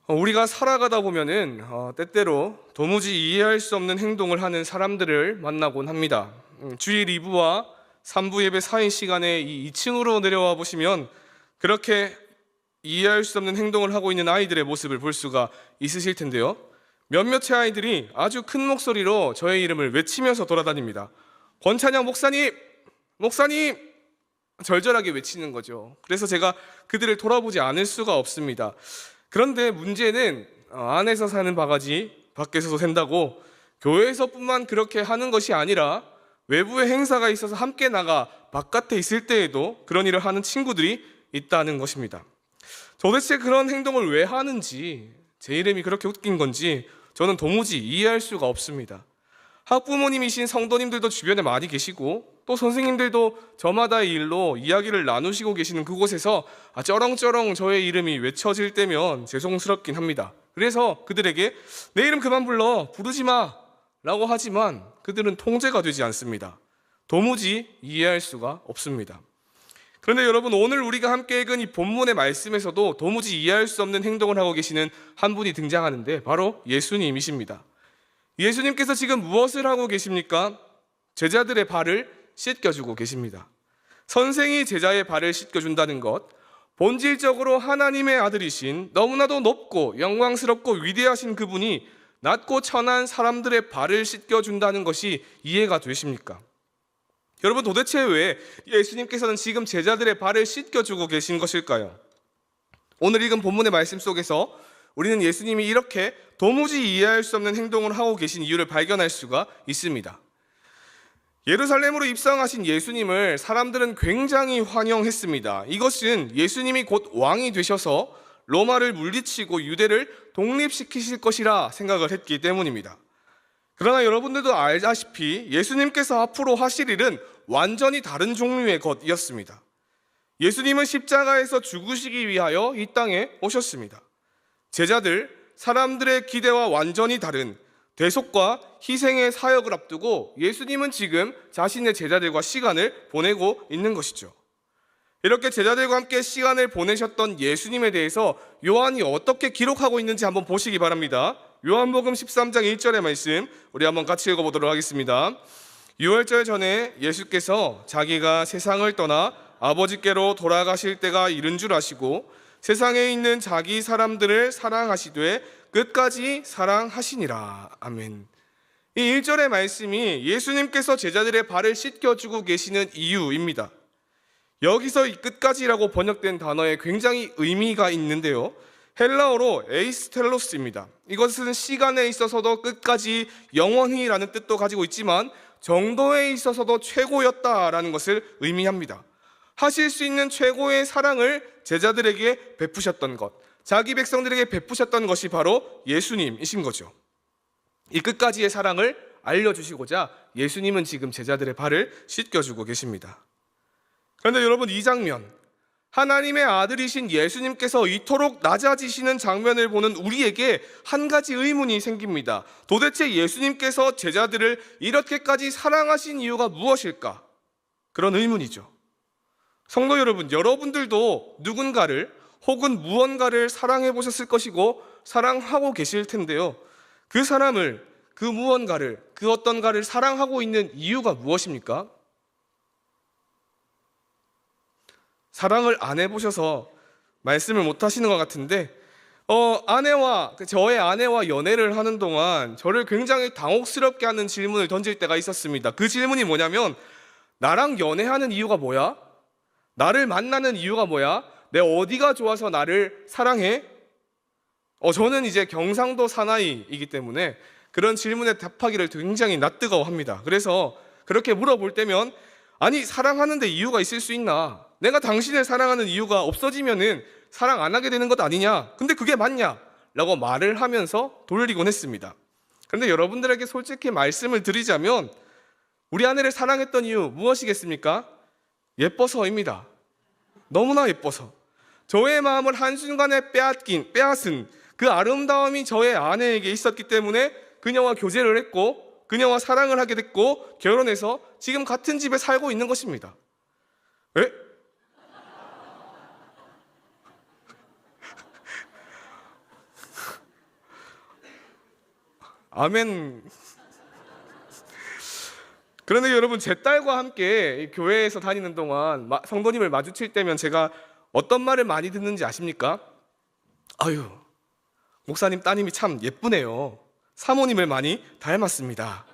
우리가 살아가다 보면은 때때로 도무지 이해할 수 없는 행동을 하는 사람들을 만나곤 합니다. 주일 2부와 3부 예배 사이 시간에 이 2층으로 내려와 보시면 그렇게 이해할 수 없는 행동을 하고 있는 아이들의 모습을 볼 수가 있으실 텐데요. 몇몇의 아이들이 아주 큰 목소리로 저의 이름을 외치면서 돌아다닙니다. 권찬영 목사님! 목사님! 절절하게 외치는 거죠. 그래서 제가 그들을 돌아보지 않을 수가 없습니다. 그런데 문제는 안에서 사는 바가지 밖에서도 샌다고 교회에서뿐만 그렇게 하는 것이 아니라 외부의 행사가 있어서 함께 나가 바깥에 있을 때에도 그런 일을 하는 친구들이 있다는 것입니다. 도대체 그런 행동을 왜 하는지, 제 이름이 그렇게 웃긴 건지 저는 도무지 이해할 수가 없습니다. 학부모님이신 성도님들도 주변에 많이 계시고 또 선생님들도 저마다의 일로 이야기를 나누시고 계시는 그곳에서 쩌렁쩌렁 저의 이름이 외쳐질 때면 죄송스럽긴 합니다. 그래서 그들에게 내 이름 그만 불러, 부르지 마 라고 하지만 그들은 통제가 되지 않습니다. 도무지 이해할 수가 없습니다. 그런데 여러분, 오늘 우리가 함께 읽은 이 본문의 말씀에서도 도무지 이해할 수 없는 행동을 하고 계시는 한 분이 등장하는데 바로 예수님이십니다. 예수님께서 지금 무엇을 하고 계십니까? 제자들의 발을 씻겨주고 계십니다. 선생이 제자의 발을 씻겨준다는 것, 본질적으로 하나님의 아들이신 너무나도 높고 영광스럽고 위대하신 그분이 낮고 천한 사람들의 발을 씻겨준다는 것이 이해가 되십니까? 여러분, 도대체 왜 예수님께서는 지금 제자들의 발을 씻겨주고 계신 것일까요? 오늘 읽은 본문의 말씀 속에서 우리는 예수님이 이렇게 도무지 이해할 수 없는 행동을 하고 계신 이유를 발견할 수가 있습니다. 예루살렘으로 입성하신 예수님을 사람들은 굉장히 환영했습니다. 이것은 예수님이 곧 왕이 되셔서 로마를 물리치고 유대를 독립시키실 것이라 생각을 했기 때문입니다. 그러나 여러분들도 알다시피 예수님께서 앞으로 하실 일은 완전히 다른 종류의 것이었습니다. 예수님은 십자가에서 죽으시기 위하여 이 땅에 오셨습니다. 제자들, 사람들의 기대와 완전히 다른 대속과 희생의 사역을 앞두고 예수님은 지금 자신의 제자들과 시간을 보내고 있는 것이죠. 이렇게 제자들과 함께 시간을 보내셨던 예수님에 대해서 요한이 어떻게 기록하고 있는지 한번 보시기 바랍니다. 요한복음 13장 1절의 말씀 우리 한번 같이 읽어보도록 하겠습니다. 유월절 전에 예수께서 자기가 세상을 떠나 아버지께로 돌아가실 때가 이른 줄 아시고 세상에 있는 자기 사람들을 사랑하시되 끝까지 사랑하시니라. 아멘. 이 1절의 말씀이 예수님께서 제자들의 발을 씻겨주고 계시는 이유입니다. 여기서 이 끝까지라고 번역된 단어에 굉장히 의미가 있는데요, 헬라어로 에이스텔로스입니다. 이것은 시간에 있어서도 끝까지 영원히라는 뜻도 가지고 있지만 정도에 있어서도 최고였다라는 것을 의미합니다. 하실 수 있는 최고의 사랑을 제자들에게 베푸셨던 것, 자기 백성들에게 베푸셨던 것이 바로 예수님이신 거죠. 이 끝까지의 사랑을 알려주시고자 예수님은 지금 제자들의 발을 씻겨주고 계십니다. 그런데 여러분, 이 장면, 하나님의 아들이신 예수님께서 이토록 낮아지시는 장면을 보는 우리에게 한 가지 의문이 생깁니다. 도대체 예수님께서 제자들을 이렇게까지 사랑하신 이유가 무엇일까? 그런 의문이죠. 성도 여러분, 여러분들도 누군가를 혹은 무언가를 사랑해 보셨을 것이고 사랑하고 계실 텐데요, 그 사람을, 그 무언가를, 그 어떤가를 사랑하고 있는 이유가 무엇입니까? 사랑을 안 해보셔서 말씀을 못 하시는 것 같은데 저의 아내와 연애를 하는 동안 저를 굉장히 당혹스럽게 하는 질문을 던질 때가 있었습니다. 그 질문이 뭐냐면, 나랑 연애하는 이유가 뭐야? 나를 만나는 이유가 뭐야? 내 어디가 좋아서 나를 사랑해? 저는 이제 경상도 사나이이기 때문에 그런 질문에 답하기를 굉장히 낯뜨거워합니다. 그래서 그렇게 물어볼 때면, 아니, 사랑하는데 이유가 있을 수 있나? 내가 당신을 사랑하는 이유가 없어지면은 사랑 안 하게 되는 것 아니냐? 근데 그게 맞냐? 라고 말을 하면서 돌리곤 했습니다. 그런데 여러분들에게 솔직히 말씀을 드리자면 우리 아내를 사랑했던 이유 무엇이겠습니까? 예뻐서입니다. 너무나 예뻐서. 저의 마음을 한순간에 빼앗은 그 아름다움이 저의 아내에게 있었기 때문에 그녀와 교제를 했고 그녀와 사랑을 하게 됐고 결혼해서 지금 같은 집에 살고 있는 것입니다. 에? 아멘. 그런데 여러분, 제 딸과 함께 교회에서 다니는 동안 성도님을 마주칠 때면 제가 어떤 말을 많이 듣는지 아십니까? 아유, 목사님 따님이 참 예쁘네요. 사모님을 많이 닮았습니다.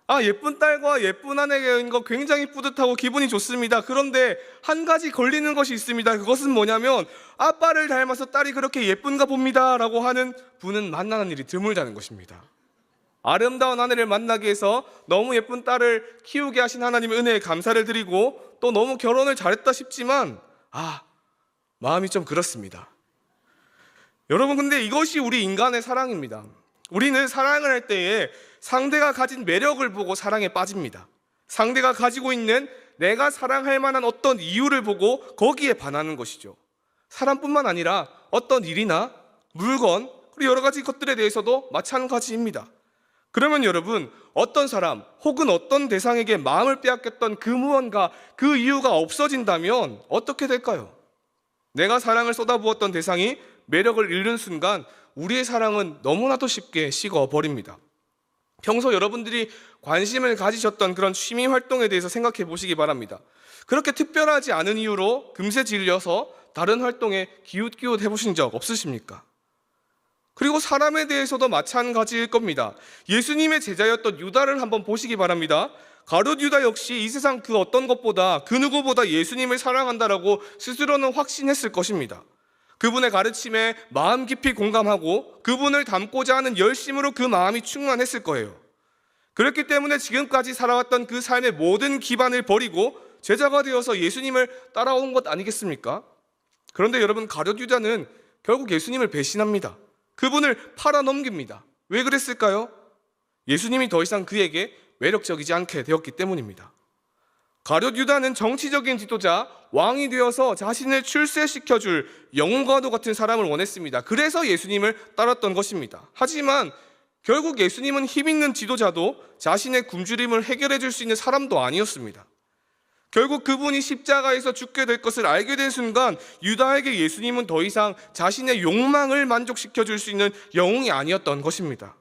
아, 예쁜 딸과 예쁜 아내인 거 굉장히 뿌듯하고 기분이 좋습니다. 그런데 한 가지 걸리는 것이 있습니다. 그것은 뭐냐면 아빠를 닮아서 딸이 그렇게 예쁜가 봅니다 라고 하는 분은 만나는 일이 드물다는 것입니다. 아름다운 아내를 만나기 위해서 너무 예쁜 딸을 키우게 하신 하나님의 은혜에 감사를 드리고 또 너무 결혼을 잘했다 싶지만 마음이 좀 그렇습니다. 여러분, 근데 이것이 우리 인간의 사랑입니다. 우리는 사랑을 할 때에 상대가 가진 매력을 보고 사랑에 빠집니다. 상대가 가지고 있는 내가 사랑할 만한 어떤 이유를 보고 거기에 반하는 것이죠. 사람뿐만 아니라 어떤 일이나 물건, 그리고 여러 가지 것들에 대해서도 마찬가지입니다. 그러면 여러분, 어떤 사람 혹은 어떤 대상에게 마음을 빼앗겼던 그 무언가, 그 이유가 없어진다면 어떻게 될까요? 내가 사랑을 쏟아부었던 대상이 매력을 잃는 순간 우리의 사랑은 너무나도 쉽게 식어버립니다. 평소 여러분들이 관심을 가지셨던 그런 취미 활동에 대해서 생각해 보시기 바랍니다. 그렇게 특별하지 않은 이유로 금세 질려서 다른 활동에 기웃기웃 해보신 적 없으십니까? 그리고 사람에 대해서도 마찬가지일 겁니다. 예수님의 제자였던 유다를 한번 보시기 바랍니다. 가룟 유다 역시 이 세상 그 어떤 것보다 그 누구보다 예수님을 사랑한다라고 스스로는 확신했을 것입니다. 그분의 가르침에 마음 깊이 공감하고 그분을 닮고자 하는 열심으로 그 마음이 충만했을 거예요. 그렇기 때문에 지금까지 살아왔던 그 삶의 모든 기반을 버리고 제자가 되어서 예수님을 따라온 것 아니겠습니까? 그런데 여러분, 가룟 유다는 결국 예수님을 배신합니다. 그분을 팔아넘깁니다. 왜 그랬을까요? 예수님이 더 이상 그에게 매력적이지 않게 되었기 때문입니다. 가룟 유다는 정치적인 지도자, 왕이 되어서 자신을 출세시켜줄 영웅과도 같은 사람을 원했습니다. 그래서 예수님을 따랐던 것입니다. 하지만 결국 예수님은 힘있는 지도자도 자신의 굶주림을 해결해 줄 수 있는 사람도 아니었습니다. 결국 그분이 십자가에서 죽게 될 것을 알게 된 순간 유다에게 예수님은 더 이상 자신의 욕망을 만족시켜 줄 수 있는 영웅이 아니었던 것입니다.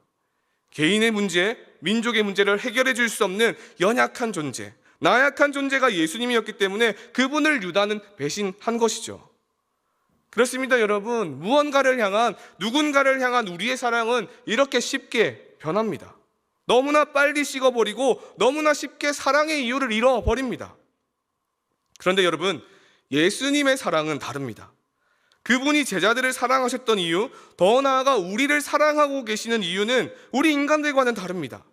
개인의 문제, 민족의 문제를 해결해 줄 수 없는 연약한 존재, 나약한 존재가 예수님이었기 때문에 그분을 유다는 배신한 것이죠. 그렇습니다, 여러분. 누군가를 향한 우리의 사랑은 이렇게 쉽게 변합니다. 너무나 빨리 식어버리고 너무나 쉽게 사랑의 이유를 잃어버립니다. 그런데 여러분, 예수님의 사랑은 다릅니다. 그분이 제자들을 사랑하셨던 이유, 더 나아가 우리를 사랑하고 계시는 이유는 우리 인간들과는 다릅니다.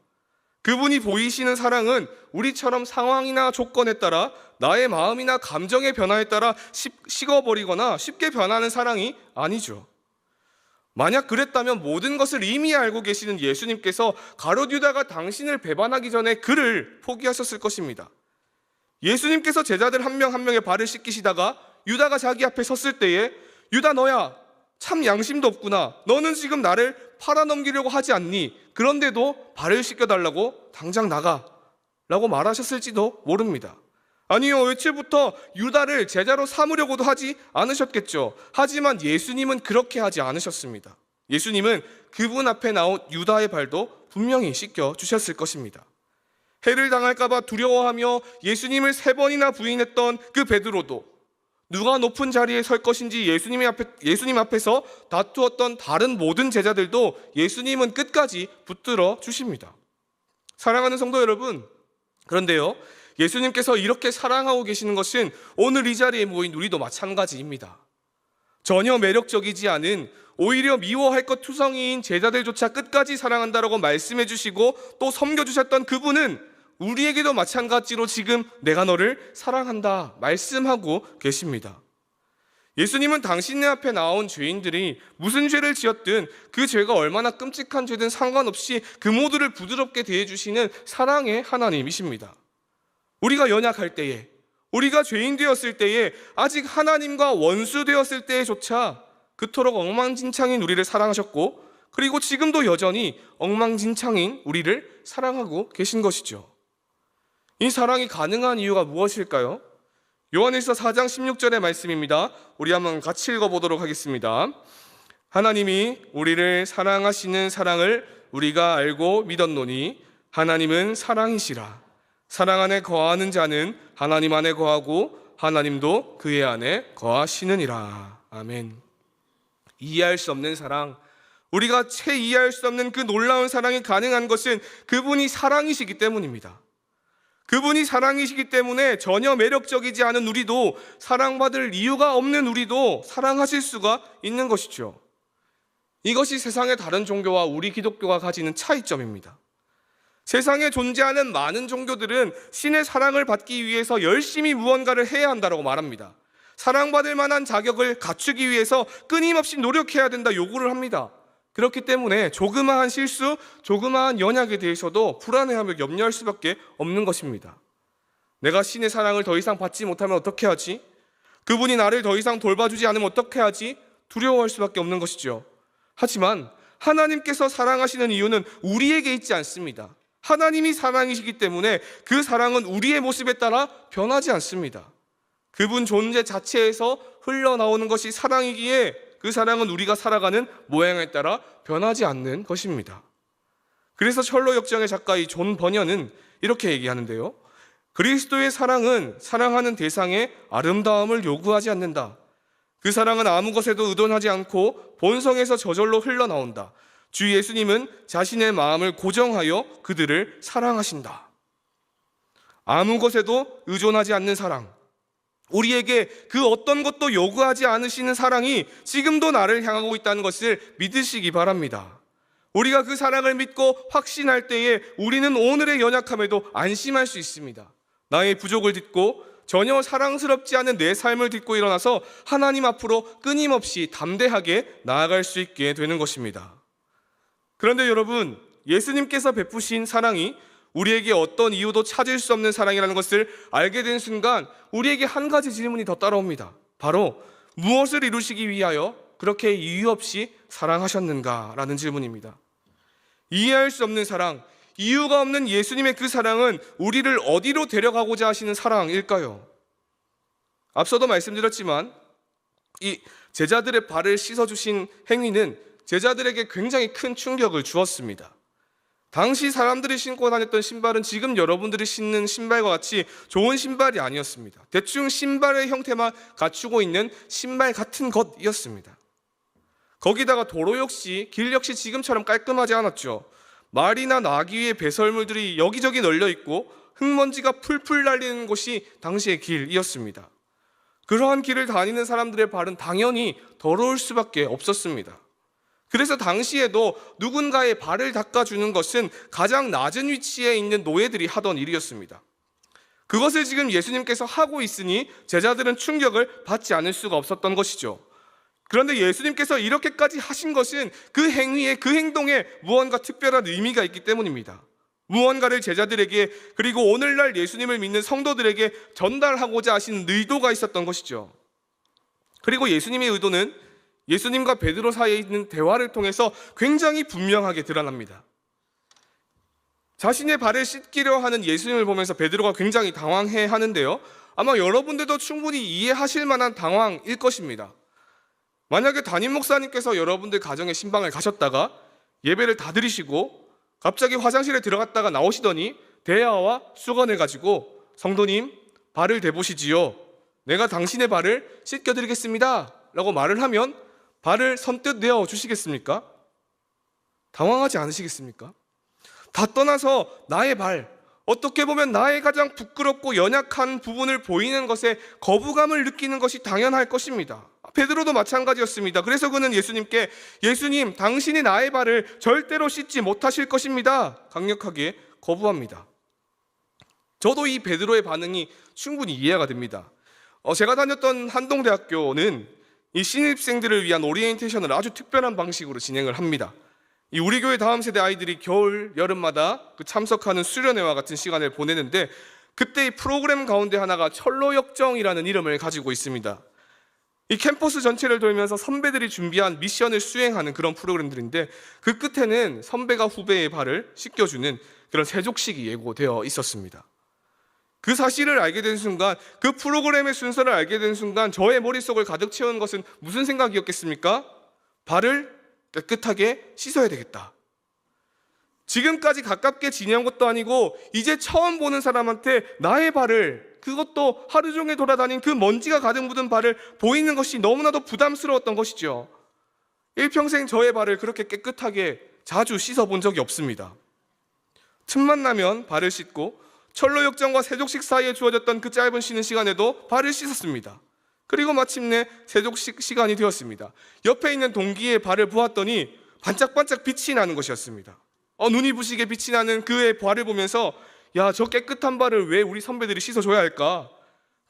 그분이 보이시는 사랑은 우리처럼 상황이나 조건에 따라 나의 마음이나 감정의 변화에 따라 식어버리거나 쉽게 변하는 사랑이 아니죠. 만약 그랬다면 모든 것을 이미 알고 계시는 예수님께서 가룟 유다가 당신을 배반하기 전에 그를 포기하셨을 것입니다. 예수님께서 제자들 한 명 한 명의 발을 씻기시다가 유다가 자기 앞에 섰을 때에 유다, 너야 참 양심도 없구나. 너는 지금 나를 팔아넘기려고 하지 않니? 그런데도 발을 씻겨달라고 당장 나가 라고 말하셨을지도 모릅니다. 아니요, 애초부터 유다를 제자로 삼으려고도 하지 않으셨겠죠. 하지만 예수님은 그렇게 하지 않으셨습니다. 예수님은 그분 앞에 나온 유다의 발도 분명히 씻겨주셨을 것입니다. 해를 당할까 봐 두려워하며 예수님을 3번이나 부인했던 그 베드로도 누가 높은 자리에 설 것인지 예수님 앞에서 다투었던 다른 모든 제자들도 예수님은 끝까지 붙들어 주십니다. 사랑하는 성도 여러분, 그런데요, 예수님께서 이렇게 사랑하고 계시는 것은 오늘 이 자리에 모인 우리도 마찬가지입니다. 전혀 매력적이지 않은, 오히려 미워할 것 투성이인 제자들조차 끝까지 사랑한다라고 말씀해 주시고 또 섬겨주셨던 그분은 우리에게도 마찬가지로 지금 내가 너를 사랑한다 말씀하고 계십니다. 예수님은 당신의 앞에 나온 죄인들이 무슨 죄를 지었든 그 죄가 얼마나 끔찍한 죄든 상관없이 그 모두를 부드럽게 대해주시는 사랑의 하나님이십니다. 우리가 연약할 때에, 우리가 죄인 되었을 때에, 아직 하나님과 원수 되었을 때에조차 그토록 엉망진창인 우리를 사랑하셨고, 그리고 지금도 여전히 엉망진창인 우리를 사랑하고 계신 것이죠. 이 사랑이 가능한 이유가 무엇일까요? 요한일서 4장 16절의 말씀입니다. 우리 한번 같이 읽어보도록 하겠습니다. 하나님이 우리를 사랑하시는 사랑을 우리가 알고 믿었노니 하나님은 사랑이시라. 사랑 안에 거하는 자는 하나님 안에 거하고 하나님도 그의 안에 거하시느니라. 아멘. 이해할 수 없는 사랑, 우리가 채 이해할 수 없는 그 놀라운 사랑이 가능한 것은 그분이 사랑이시기 때문입니다. 그분이 사랑이시기 때문에 전혀 매력적이지 않은 우리도, 사랑받을 이유가 없는 우리도 사랑하실 수가 있는 것이죠. 이것이 세상의 다른 종교와 우리 기독교가 가지는 차이점입니다. 세상에 존재하는 많은 종교들은 신의 사랑을 받기 위해서 열심히 무언가를 해야 한다고 말합니다. 사랑받을 만한 자격을 갖추기 위해서 끊임없이 노력해야 된다 요구를 합니다. 그렇기 때문에 조그마한 실수, 조그마한 연약에 대해서도 불안해하며 염려할 수밖에 없는 것입니다. 내가 신의 사랑을 더 이상 받지 못하면 어떻게 하지? 그분이 나를 더 이상 돌봐주지 않으면 어떻게 하지? 두려워할 수밖에 없는 것이죠. 하지만 하나님께서 사랑하시는 이유는 우리에게 있지 않습니다. 하나님이 사랑이시기 때문에 그 사랑은 우리의 모습에 따라 변하지 않습니다. 그분 존재 자체에서 흘러나오는 것이 사랑이기에 그 사랑은 우리가 살아가는 모양에 따라 변하지 않는 것입니다. 그래서 철로 역정의 작가 이 존 버녀는 이렇게 얘기하는데요. 그리스도의 사랑은 사랑하는 대상의 아름다움을 요구하지 않는다. 그 사랑은 아무 것에도 의존하지 않고 본성에서 저절로 흘러나온다. 주 예수님은 자신의 마음을 고정하여 그들을 사랑하신다. 아무 것에도 의존하지 않는 사랑, 우리에게 그 어떤 것도 요구하지 않으시는 사랑이 지금도 나를 향하고 있다는 것을 믿으시기 바랍니다. 우리가 그 사랑을 믿고 확신할 때에 우리는 오늘의 연약함에도 안심할 수 있습니다. 나의 부족을 딛고 전혀 사랑스럽지 않은 내 삶을 딛고 일어나서 하나님 앞으로 끊임없이 담대하게 나아갈 수 있게 되는 것입니다. 그런데 여러분, 예수님께서 베푸신 사랑이 우리에게 어떤 이유도 찾을 수 없는 사랑이라는 것을 알게 된 순간 우리에게 한 가지 질문이 더 따라옵니다. 바로 무엇을 이루시기 위하여 그렇게 이유 없이 사랑하셨는가라는 질문입니다. 이해할 수 없는 사랑, 이유가 없는 예수님의 그 사랑은 우리를 어디로 데려가고자 하시는 사랑일까요? 앞서도 말씀드렸지만 이 제자들의 발을 씻어주신 행위는 제자들에게 굉장히 큰 충격을 주었습니다. 당시 사람들이 신고 다녔던 신발은 지금 여러분들이 신는 신발과 같이 좋은 신발이 아니었습니다. 대충 신발의 형태만 갖추고 있는 신발 같은 것이었습니다. 거기다가 도로 역시, 길 역시 지금처럼 깔끔하지 않았죠. 말이나 나귀 위에 배설물들이 여기저기 널려 있고 흙먼지가 풀풀 날리는 곳이 당시의 길이었습니다. 그러한 길을 다니는 사람들의 발은 당연히 더러울 수밖에 없었습니다. 그래서 당시에도 누군가의 발을 닦아주는 것은 가장 낮은 위치에 있는 노예들이 하던 일이었습니다. 그것을 지금 예수님께서 하고 있으니 제자들은 충격을 받지 않을 수가 없었던 것이죠. 그런데 예수님께서 이렇게까지 하신 것은 그 행위에, 그 행동에 무언가 특별한 의미가 있기 때문입니다. 무언가를 제자들에게, 그리고 오늘날 예수님을 믿는 성도들에게 전달하고자 하신 의도가 있었던 것이죠. 그리고 예수님의 의도는 예수님과 베드로 사이에 있는 대화를 통해서 굉장히 분명하게 드러납니다. 자신의 발을 씻기려 하는 예수님을 보면서 베드로가 굉장히 당황해 하는데요, 아마 여러분들도 충분히 이해하실 만한 당황일 것입니다. 만약에 담임 목사님께서 여러분들 가정에 신방을 가셨다가 예배를 다 드리시고 갑자기 화장실에 들어갔다가 나오시더니 대야와 수건을 가지고 성도님 발을 대보시지요, 내가 당신의 발을 씻겨드리겠습니다 라고 말을 하면 발을 선뜻 내어주시겠습니까? 당황하지 않으시겠습니까? 다 떠나서 나의 발, 어떻게 보면 나의 가장 부끄럽고 연약한 부분을 보이는 것에 거부감을 느끼는 것이 당연할 것입니다. 베드로도 마찬가지였습니다. 그래서 그는 예수님께 예수님, 당신이 나의 발을 절대로 씻지 못하실 것입니다 강력하게 거부합니다. 저도 이 베드로의 반응이 충분히 이해가 됩니다. 제가 다녔던 한동대학교는 이 신입생들을 위한 오리엔테이션을 아주 특별한 방식으로 진행을 합니다. 이 우리 교회 다음 세대 아이들이 겨울, 여름마다 그 참석하는 수련회와 같은 시간을 보내는데, 그때 이 프로그램 가운데 하나가 철로역정이라는 이름을 가지고 있습니다. 이 캠퍼스 전체를 돌면서 선배들이 준비한 미션을 수행하는 그런 프로그램들인데, 그 끝에는 선배가 후배의 발을 씻겨주는 그런 세족식이 예고되어 있었습니다. 그 사실을 알게 된 순간, 그 프로그램의 순서를 알게 된 순간 저의 머릿속을 가득 채운 것은 무슨 생각이었겠습니까? 발을 깨끗하게 씻어야 되겠다. 지금까지 가깝게 지내온 것도 아니고 이제 처음 보는 사람한테 나의 발을, 그것도 하루 종일 돌아다닌 그 먼지가 가득 묻은 발을 보이는 것이 너무나도 부담스러웠던 것이죠. 일평생 저의 발을 그렇게 깨끗하게 자주 씻어본 적이 없습니다. 틈만 나면 발을 씻고 철로역정과 세족식 사이에 주어졌던 그 짧은 쉬는 시간에도 발을 씻었습니다. 그리고 마침내 세족식 시간이 되었습니다. 옆에 있는 동기의 발을 보았더니 반짝반짝 빛이 나는 것이었습니다. 눈이 부시게 빛이 나는 그의 발을 보면서 야, 저 깨끗한 발을 왜 우리 선배들이 씻어줘야 할까?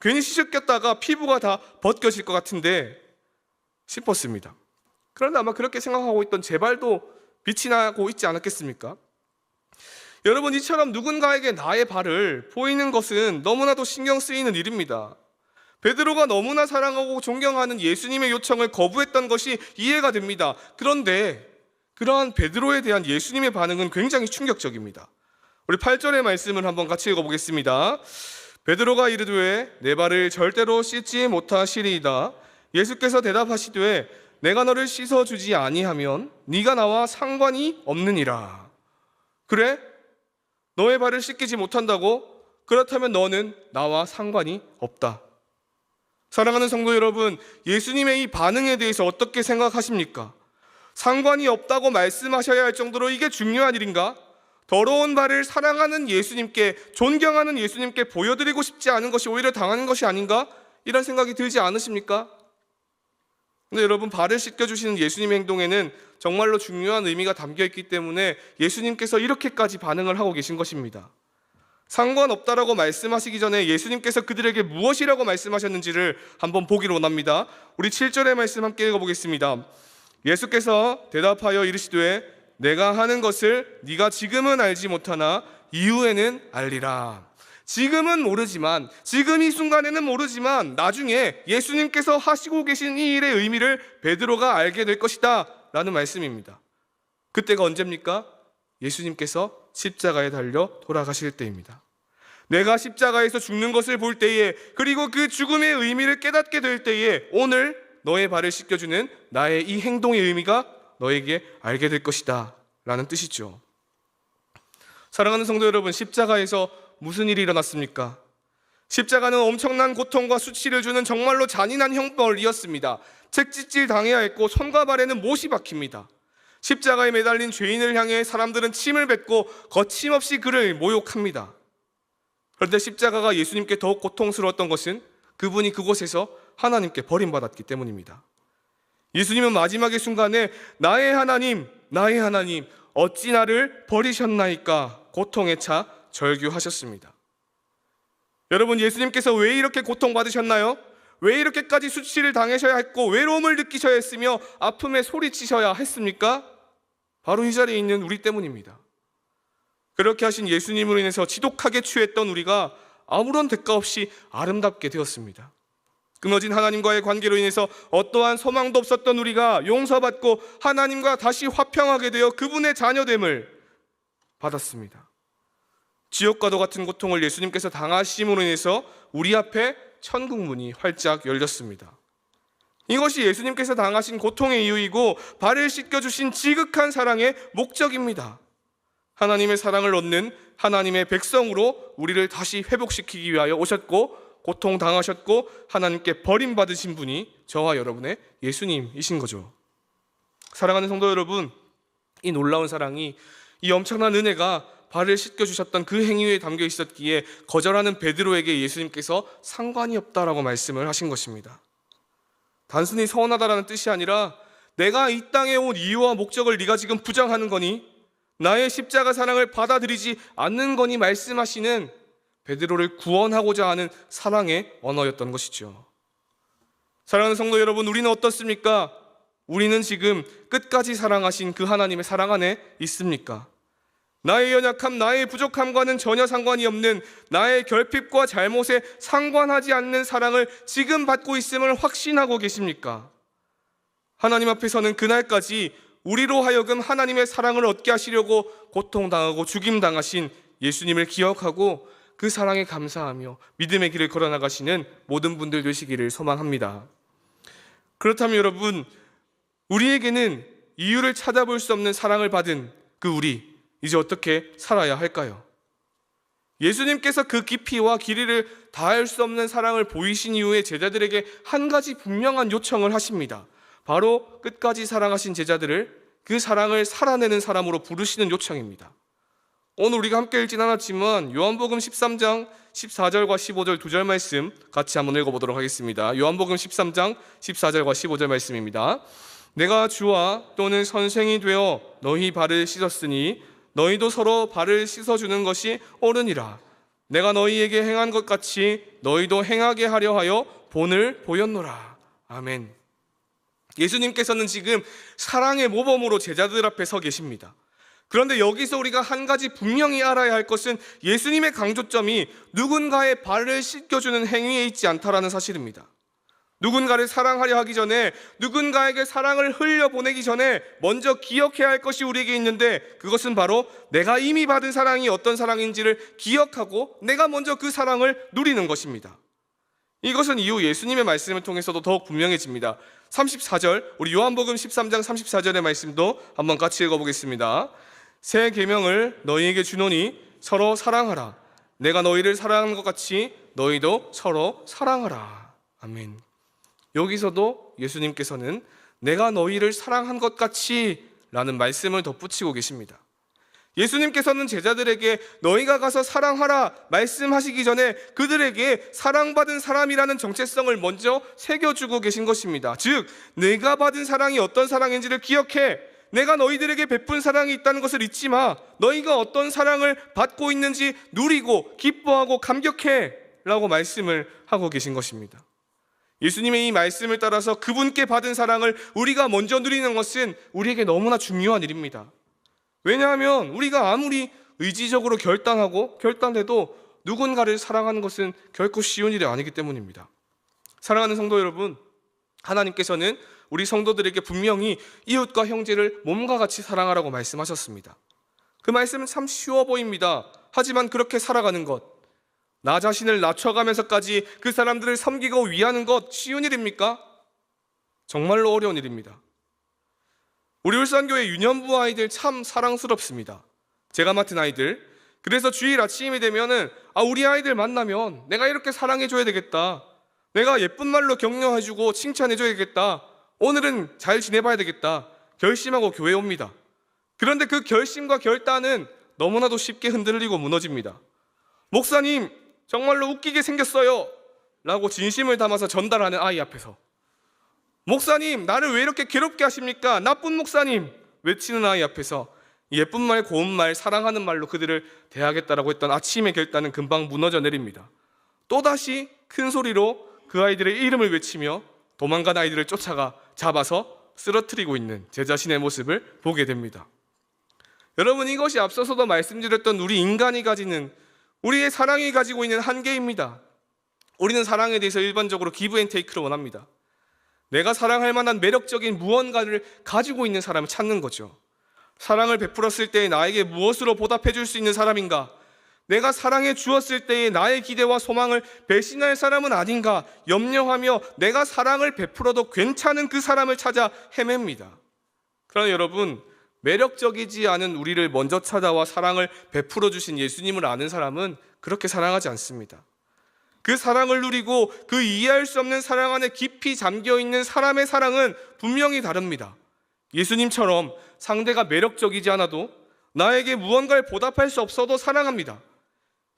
괜히 씻겼다가 피부가 다 벗겨질 것 같은데 싶었습니다. 그런데 아마 그렇게 생각하고 있던 제 발도 빛이 나고 있지 않았겠습니까? 여러분, 이처럼 누군가에게 나의 발을 보이는 것은 너무나도 신경 쓰이는 일입니다. 베드로가 너무나 사랑하고 존경하는 예수님의 요청을 거부했던 것이 이해가 됩니다. 그런데 그러한 베드로에 대한 예수님의 반응은 굉장히 충격적입니다. 우리 8절의 말씀을 한번 같이 읽어보겠습니다. 베드로가 이르되 내 발을 절대로 씻지 못하시리이다. 예수께서 대답하시되 내가 너를 씻어주지 아니하면 네가 나와 상관이 없느니라. 그래? 너의 발을 씻기지 못한다고? 그렇다면 너는 나와 상관이 없다. 사랑하는 성도 여러분, 예수님의 이 반응에 대해서 어떻게 생각하십니까? 상관이 없다고 말씀하셔야 할 정도로 이게 중요한 일인가? 더러운 발을 사랑하는 예수님께, 존경하는 예수님께 보여드리고 싶지 않은 것이 오히려 당하는 것이 아닌가? 이런 생각이 들지 않으십니까? 근데 여러분, 발을 씻겨주시는 예수님의 행동에는 정말로 중요한 의미가 담겨있기 때문에 예수님께서 이렇게까지 반응을 하고 계신 것입니다. 상관없다라고 말씀하시기 전에 예수님께서 그들에게 무엇이라고 말씀하셨는지를 한번 보기를 원합니다. 우리 7절의 말씀 함께 읽어보겠습니다. 예수께서 대답하여 이르시되 내가 하는 것을 네가 지금은 알지 못하나 이후에는 알리라. 지금은 모르지만, 지금 이 순간에는 모르지만 나중에 예수님께서 하시고 계신 이 일의 의미를 베드로가 알게 될 것이다 라는 말씀입니다. 그때가 언제입니까? 예수님께서 십자가에 달려 돌아가실 때입니다. 내가 십자가에서 죽는 것을 볼 때에, 그리고 그 죽음의 의미를 깨닫게 될 때에 오늘 너의 발을 씻겨주는 나의 이 행동의 의미가 너에게 알게 될 것이다 라는 뜻이죠. 사랑하는 성도 여러분, 십자가에서 무슨 일이 일어났습니까? 십자가는 엄청난 고통과 수치를 주는 정말로 잔인한 형벌을 이었습니다. 채찍질 당해야 했고 손과 발에는 못이 박힙니다. 십자가에 매달린 죄인을 향해 사람들은 침을 뱉고 거침없이 그를 모욕합니다. 그런데 십자가가 예수님께 더욱 고통스러웠던 것은 그분이 그곳에서 하나님께 버림받았기 때문입니다. 예수님은 마지막의 순간에 나의 하나님, 나의 하나님, 어찌 나를 버리셨나이까 고통에 차 절규하셨습니다. 여러분, 예수님께서 왜 이렇게 고통받으셨나요? 왜 이렇게까지 수치를 당하셔야 했고 외로움을 느끼셔야 했으며 아픔에 소리치셔야 했습니까? 바로 이 자리에 있는 우리 때문입니다. 그렇게 하신 예수님으로 인해서 지독하게 취했던 우리가 아무런 대가 없이 아름답게 되었습니다. 끊어진 하나님과의 관계로 인해서 어떠한 소망도 없었던 우리가 용서받고 하나님과 다시 화평하게 되어 그분의 자녀됨을 받았습니다. 지옥과도 같은 고통을 예수님께서 당하심으로 인해서 우리 앞에 천국 문이 활짝 열렸습니다. 이것이 예수님께서 당하신 고통의 이유이고 발을 씻겨주신 지극한 사랑의 목적입니다. 하나님의 사랑을 얻는 하나님의 백성으로 우리를 다시 회복시키기 위하여 오셨고 고통당하셨고 하나님께 버림받으신 분이 저와 여러분의 예수님이신 거죠. 사랑하는 성도 여러분, 이 놀라운 사랑이, 이 엄청난 은혜가 발을 씻겨주셨던 그 행위에 담겨 있었기에 거절하는 베드로에게 예수님께서 상관이 없다라고 말씀을 하신 것입니다. 단순히 서운하다라는 뜻이 아니라 내가 이 땅에 온 이유와 목적을 네가 지금 부정하는 거니? 나의 십자가 사랑을 받아들이지 않는 거니? 말씀하시는 베드로를 구원하고자 하는 사랑의 언어였던 것이죠. 사랑하는 성도 여러분, 우리는 어떻습니까? 우리는 지금 끝까지 사랑하신 그 하나님의 사랑 안에 있습니까? 나의 연약함, 나의 부족함과는 전혀 상관이 없는, 나의 결핍과 잘못에 상관하지 않는 사랑을 지금 받고 있음을 확신하고 계십니까? 하나님 앞에서는 그날까지 우리로 하여금 하나님의 사랑을 얻게 하시려고 고통당하고 죽임당하신 예수님을 기억하고 그 사랑에 감사하며 믿음의 길을 걸어나가시는 모든 분들 되시기를 소망합니다. 그렇다면 여러분, 우리에게는 이유를 찾아볼 수 없는 사랑을 받은 그 우리, 이제 어떻게 살아야 할까요? 예수님께서 그 깊이와 길이를 다할 수 없는 사랑을 보이신 이후에 제자들에게 한 가지 분명한 요청을 하십니다. 바로 끝까지 사랑하신 제자들을 그 사랑을 살아내는 사람으로 부르시는 요청입니다. 오늘 우리가 함께 읽진 않았지만 요한복음 13장 14절과 15절 두 절 말씀 같이 한번 읽어보도록 하겠습니다. 요한복음 13장 14절과 15절 말씀입니다. 내가 주와 또는 선생이 되어 너희 발을 씻었으니 너희도 서로 발을 씻어주는 것이 옳으니라. 내가 너희에게 행한 것 같이 너희도 행하게 하려 하여 본을 보였노라. 아멘. 예수님께서는 지금 사랑의 모범으로 제자들 앞에 서 계십니다. 그런데 여기서 우리가 한 가지 분명히 알아야 할 것은 예수님의 강조점이 누군가의 발을 씻겨주는 행위에 있지 않다라는 사실입니다. 누군가를 사랑하려 하기 전에, 누군가에게 사랑을 흘려보내기 전에 먼저 기억해야 할 것이 우리에게 있는데, 그것은 바로 내가 이미 받은 사랑이 어떤 사랑인지를 기억하고 내가 먼저 그 사랑을 누리는 것입니다. 이것은 이후 예수님의 말씀을 통해서도 더욱 분명해집니다. 34절, 우리 요한복음 13장 34절의 말씀도 한번 같이 읽어보겠습니다. 새 계명을 너희에게 주노니 서로 사랑하라. 내가 너희를 사랑한 것 같이 너희도 서로 사랑하라. 아멘. 여기서도 예수님께서는 내가 너희를 사랑한 것 같이 라는 말씀을 덧붙이고 계십니다. 예수님께서는 제자들에게 너희가 가서 사랑하라 말씀하시기 전에 그들에게 사랑받은 사람이라는 정체성을 먼저 새겨주고 계신 것입니다. 즉, 내가 받은 사랑이 어떤 사랑인지를 기억해. 내가 너희들에게 베푼 사랑이 있다는 것을 잊지 마. 너희가 어떤 사랑을 받고 있는지 누리고 기뻐하고 감격해 라고 말씀을 하고 계신 것입니다. 예수님의 이 말씀을 따라서 그분께 받은 사랑을 우리가 먼저 누리는 것은 우리에게 너무나 중요한 일입니다. 왜냐하면 우리가 아무리 의지적으로 결단해도 누군가를 사랑하는 것은 결코 쉬운 일이 아니기 때문입니다. 사랑하는 성도 여러분, 하나님께서는 우리 성도들에게 분명히 이웃과 형제를 몸과 같이 사랑하라고 말씀하셨습니다. 그 말씀은 참 쉬워 보입니다. 하지만 그렇게 살아가는 것, 나 자신을 낮춰가면서까지 그 사람들을 섬기고 위하는 것 쉬운 일입니까? 정말로 어려운 일입니다. 우리 울산교회 유년부 아이들 참 사랑스럽습니다. 제가 맡은 아이들. 그래서 주일 아침이 되면은 우리 아이들 만나면 내가 이렇게 사랑해줘야 되겠다, 내가 예쁜 말로 격려해주고 칭찬해줘야 되겠다, 오늘은 잘 지내봐야 되겠다 결심하고 교회에 옵니다. 그런데 그 결심과 결단은 너무나도 쉽게 흔들리고 무너집니다. 목사님, 정말로 웃기게 생겼어요 라고 진심을 담아서 전달하는 아이 앞에서, 목사님, 나를 왜 이렇게 괴롭게 하십니까? 나쁜 목사님 외치는 아이 앞에서 예쁜 말, 고운 말, 사랑하는 말로 그들을 대하겠다라고 했던 아침의 결단은 금방 무너져 내립니다. 또다시 큰 소리로 그 아이들의 이름을 외치며 도망간 아이들을 잡아서 쓰러뜨리고 있는 제 자신의 모습을 보게 됩니다. 여러분, 이것이 앞서서도 말씀드렸던 우리 인간이 가지는, 우리의 사랑이 가지고 있는 한계입니다. 우리는 사랑에 대해서 일반적으로 기브 앤 테이크를 원합니다. 내가 사랑할 만한 매력적인 무언가를 가지고 있는 사람을 찾는 거죠. 사랑을 베풀었을 때 나에게 무엇으로 보답해 줄 수 있는 사람인가? 내가 사랑해 주었을 때의 나의 기대와 소망을 배신할 사람은 아닌가 염려하며 내가 사랑을 베풀어도 괜찮은 그 사람을 찾아 헤맵니다. 그러나 여러분, 매력적이지 않은 우리를 먼저 찾아와 사랑을 베풀어 주신 예수님을 아는 사람은 그렇게 사랑하지 않습니다. 그 사랑을 누리고 그 이해할 수 없는 사랑 안에 깊이 잠겨있는 사람의 사랑은 분명히 다릅니다. 예수님처럼 상대가 매력적이지 않아도 나에게 무언가를 보답할 수 없어도 사랑합니다.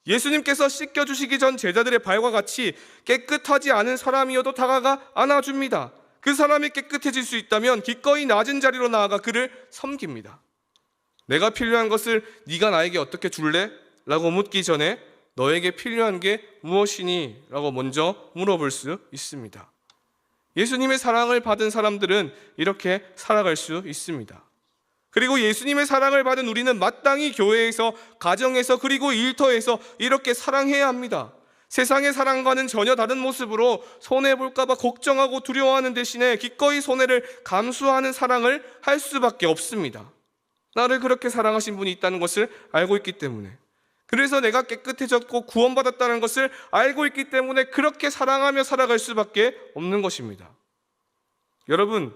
예수님께서 씻겨주시기 전 제자들의 발과 같이 깨끗하지 않은 사람이어도 다가가 안아줍니다. 그 사람이 깨끗해질 수 있다면 기꺼이 낮은 자리로 나아가 그를 섬깁니다. 내가 필요한 것을 네가 나에게 어떻게 줄래? 라고 묻기 전에 너에게 필요한 게 무엇이니? 라고 먼저 물어볼 수 있습니다. 예수님의 사랑을 받은 사람들은 이렇게 살아갈 수 있습니다. 그리고 예수님의 사랑을 받은 우리는 마땅히 교회에서, 가정에서, 그리고 일터에서 이렇게 사랑해야 합니다. 세상의 사랑과는 전혀 다른 모습으로 손해볼까 봐 걱정하고 두려워하는 대신에 기꺼이 손해를 감수하는 사랑을 할 수밖에 없습니다. 나를 그렇게 사랑하신 분이 있다는 것을 알고 있기 때문에, 그래서 내가 깨끗해졌고 구원받았다는 것을 알고 있기 때문에 그렇게 사랑하며 살아갈 수밖에 없는 것입니다. 여러분,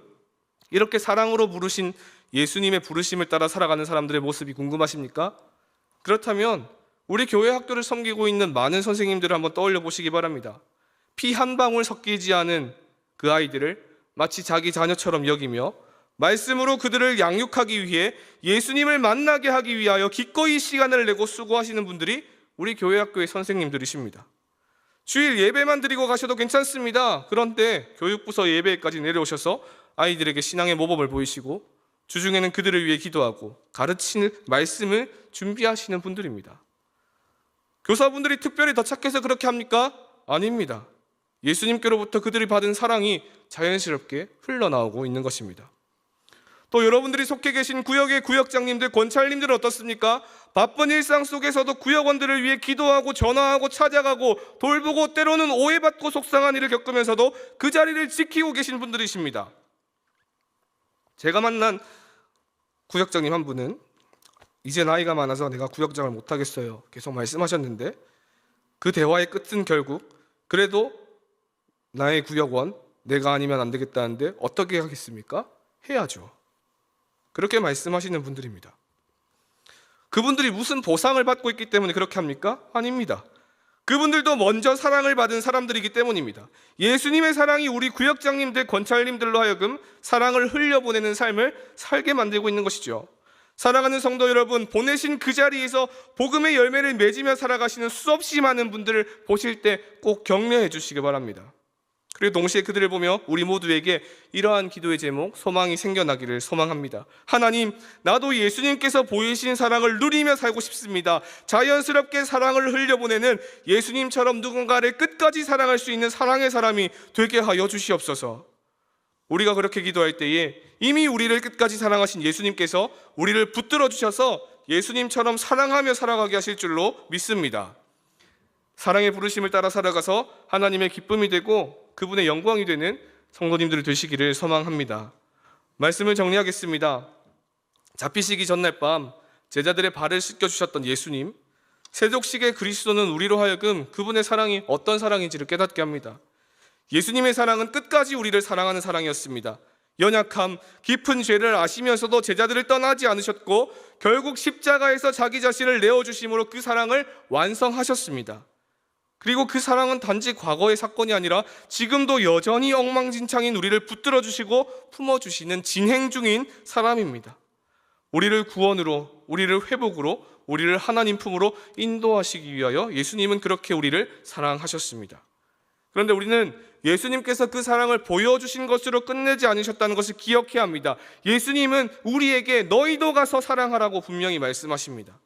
이렇게 사랑으로 부르신 예수님의 부르심을 따라 살아가는 사람들의 모습이 궁금하십니까? 그렇다면 우리 교회 학교를 섬기고 있는 많은 선생님들을 한번 떠올려 보시기 바랍니다. 피 한 방울 섞이지 않은 그 아이들을 마치 자기 자녀처럼 여기며 말씀으로 그들을 양육하기 위해 예수님을 만나게 하기 위하여 기꺼이 시간을 내고 수고하시는 분들이 우리 교회 학교의 선생님들이십니다. 주일 예배만 드리고 가셔도 괜찮습니다. 그런데 교육부서 예배까지 내려오셔서 아이들에게 신앙의 모범을 보이시고 주중에는 그들을 위해 기도하고 가르치는 말씀을 준비하시는 분들입니다. 교사분들이 특별히 더 착해서 그렇게 합니까? 아닙니다. 예수님께로부터 그들이 받은 사랑이 자연스럽게 흘러나오고 있는 것입니다. 또 여러분들이 속해 계신 구역의 구역장님들, 권찰님들은 어떻습니까? 바쁜 일상 속에서도 구역원들을 위해 기도하고 전화하고 찾아가고 돌보고 때로는 오해받고 속상한 일을 겪으면서도 그 자리를 지키고 계신 분들이십니다. 제가 만난 구역장님 한 분은 이제 나이가 많아서 내가 구역장을 못하겠어요 계속 말씀하셨는데, 그 대화의 끝은 결국 그래도 나의 구역원 내가 아니면 안 되겠다는데 어떻게 하겠습니까? 해야죠. 그렇게 말씀하시는 분들입니다. 그분들이 무슨 보상을 받고 있기 때문에 그렇게 합니까? 아닙니다. 그분들도 먼저 사랑을 받은 사람들이기 때문입니다. 예수님의 사랑이 우리 구역장님들, 권찰님들로 하여금 사랑을 흘려보내는 삶을 살게 만들고 있는 것이죠. 사랑하는 성도 여러분, 보내신 그 자리에서 복음의 열매를 맺으며 살아가시는 수없이 많은 분들을 보실 때 꼭 격려해 주시기 바랍니다. 그리고 동시에 그들을 보며 우리 모두에게 이러한 기도의 제목, 소망이 생겨나기를 소망합니다. 하나님, 나도 예수님께서 보이신 사랑을 누리며 살고 싶습니다. 자연스럽게 사랑을 흘려보내는 예수님처럼 누군가를 끝까지 사랑할 수 있는 사랑의 사람이 되게 하여 주시옵소서. 우리가 그렇게 기도할 때에 이미 우리를 끝까지 사랑하신 예수님께서 우리를 붙들어 주셔서 예수님처럼 사랑하며 살아가게 하실 줄로 믿습니다. 사랑의 부르심을 따라 살아가서 하나님의 기쁨이 되고 그분의 영광이 되는 성도님들 되시기를 소망합니다. 말씀을 정리하겠습니다. 잡히시기 전날 밤 제자들의 발을 씻겨주셨던 예수님, 세족식의 그리스도는 우리로 하여금 그분의 사랑이 어떤 사랑인지를 깨닫게 합니다. 예수님의 사랑은 끝까지 우리를 사랑하는 사랑이었습니다. 연약함, 깊은 죄를 아시면서도 제자들을 떠나지 않으셨고 결국 십자가에서 자기 자신을 내어주심으로 그 사랑을 완성하셨습니다. 그리고 그 사랑은 단지 과거의 사건이 아니라 지금도 여전히 엉망진창인 우리를 붙들어주시고 품어주시는 진행 중인 사람입니다. 우리를 구원으로, 우리를 회복으로, 우리를 하나님 품으로 인도하시기 위하여 예수님은 그렇게 우리를 사랑하셨습니다. 그런데 우리는 예수님께서 그 사랑을 보여주신 것으로 끝내지 않으셨다는 것을 기억해야 합니다. 예수님은 우리에게 너희도 가서 사랑하라고 분명히 말씀하십니다.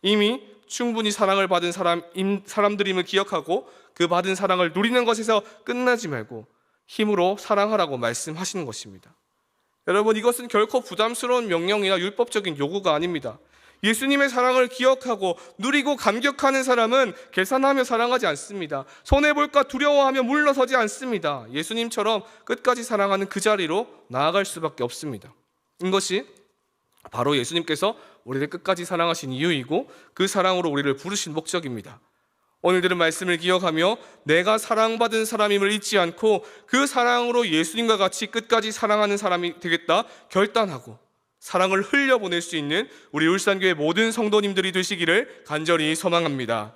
이미 충분히 사랑을 받은 사람들임을 기억하고 그 받은 사랑을 누리는 것에서 끝나지 말고 힘으로 사랑하라고 말씀하시는 것입니다. 여러분, 이것은 결코 부담스러운 명령이나 율법적인 요구가 아닙니다. 예수님의 사랑을 기억하고 누리고 감격하는 사람은 계산하며 사랑하지 않습니다. 손해볼까 두려워하며 물러서지 않습니다. 예수님처럼 끝까지 사랑하는 그 자리로 나아갈 수밖에 없습니다. 이것이 바로 예수님께서 우리를 끝까지 사랑하신 이유이고 그 사랑으로 우리를 부르신 목적입니다. 오늘 들은 말씀을 기억하며 내가 사랑받은 사람임을 잊지 않고 그 사랑으로 예수님과 같이 끝까지 사랑하는 사람이 되겠다 결단하고 사랑을 흘려보낼 수 있는 우리 울산교회 모든 성도님들이 되시기를 간절히 소망합니다.